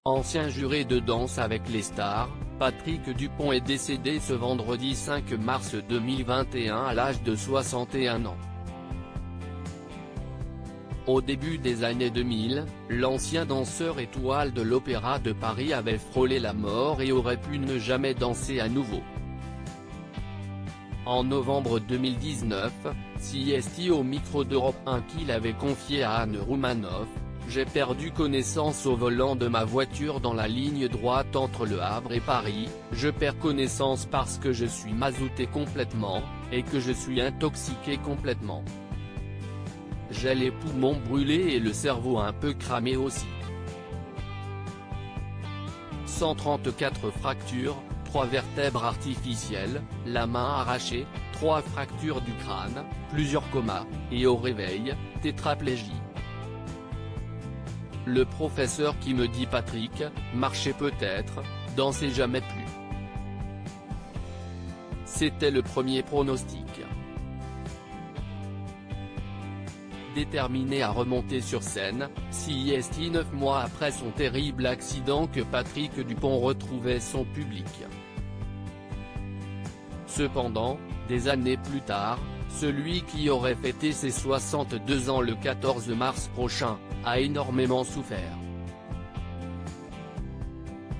Ancien juré de Danse avec les stars, Patrick Dupont est décédé ce vendredi 5 mars 2021 à l'âge de 61 ans. Au début des années 2000, l'ancien danseur étoile de l'Opéra de Paris avait frôlé la mort et aurait pu ne jamais danser à nouveau. En novembre 2019, CST au micro d'Europe 1 qu'il avait confié à Anne Roumanoff, « J'ai perdu connaissance au volant de ma voiture dans la ligne droite entre Le Havre et Paris, je perds connaissance parce que je suis mazouté complètement, et que je suis intoxiqué complètement. J'ai les poumons brûlés et le cerveau un peu cramé aussi. 134 fractures, 3 vertèbres artificielles, la main arrachée, 3 fractures du crâne, plusieurs comas, et au réveil, tétraplégie. Le professeur qui me dit Patrick, marchez peut-être, dansez jamais plus. C'était le premier pronostic. Déterminé à remonter sur scène, CST 9 mois après son terrible accident que Patrick Dupont retrouvait son public. Cependant, des années plus tard, celui qui aurait fêté ses 62 ans le 14 mars prochain, a énormément souffert.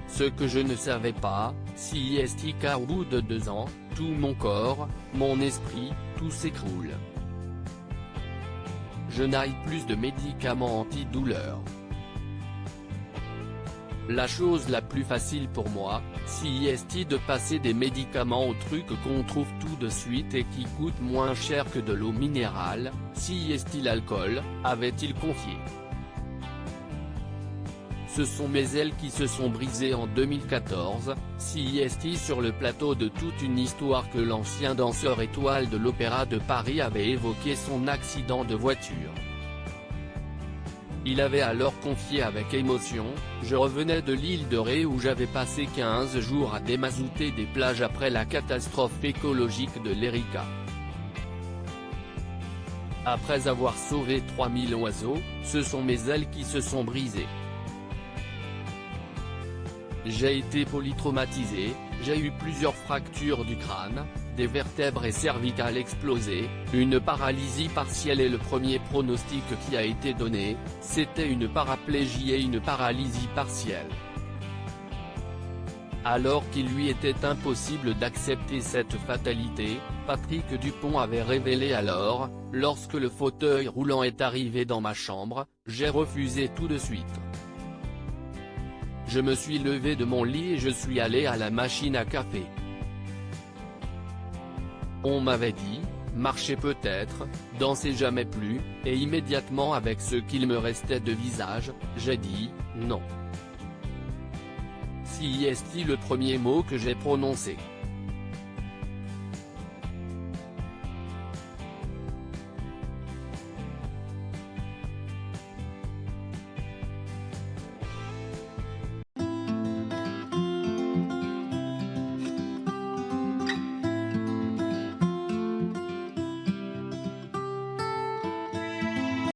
Ce que je ne savais pas, CST qu'au bout de 2 ans, tout mon corps, mon esprit, tout s'écroule. Je n'aille plus de médicaments antidouleurs. La chose la plus facile pour moi, CST de passer des médicaments aux trucs qu'on trouve tout de suite et qui coûtent moins cher que de l'eau minérale, CST l'alcool, avait-il confié. Ce sont mes ailes qui se sont brisées en 2014, CST sur le plateau de toute une histoire que l'ancien danseur étoile de l'Opéra de Paris avait évoqué son accident de voiture. Il avait alors confié avec émotion, « Je revenais de l'île de Ré où j'avais passé 15 jours à démazouter des plages après la catastrophe écologique de l'Erika. Après avoir sauvé 3000 oiseaux, ce sont mes ailes qui se sont brisées. J'ai été polytraumatisé, j'ai eu plusieurs fractures du crâne, des vertèbres et cervicales explosées, une paralysie partielle et le premier pronostic qui a été donné, c'était une paraplégie et une paralysie partielle. » Alors qu'il lui était impossible d'accepter cette fatalité, Patrick Dupont avait révélé alors, « Lorsque le fauteuil roulant est arrivé dans ma chambre, j'ai refusé tout de suite. Je me suis levé de mon lit et je suis allé à la machine à café. On m'avait dit, marchez peut-être, dansez jamais plus, et immédiatement avec ce qu'il me restait de visage, j'ai dit, non. CST le premier mot que j'ai prononcé.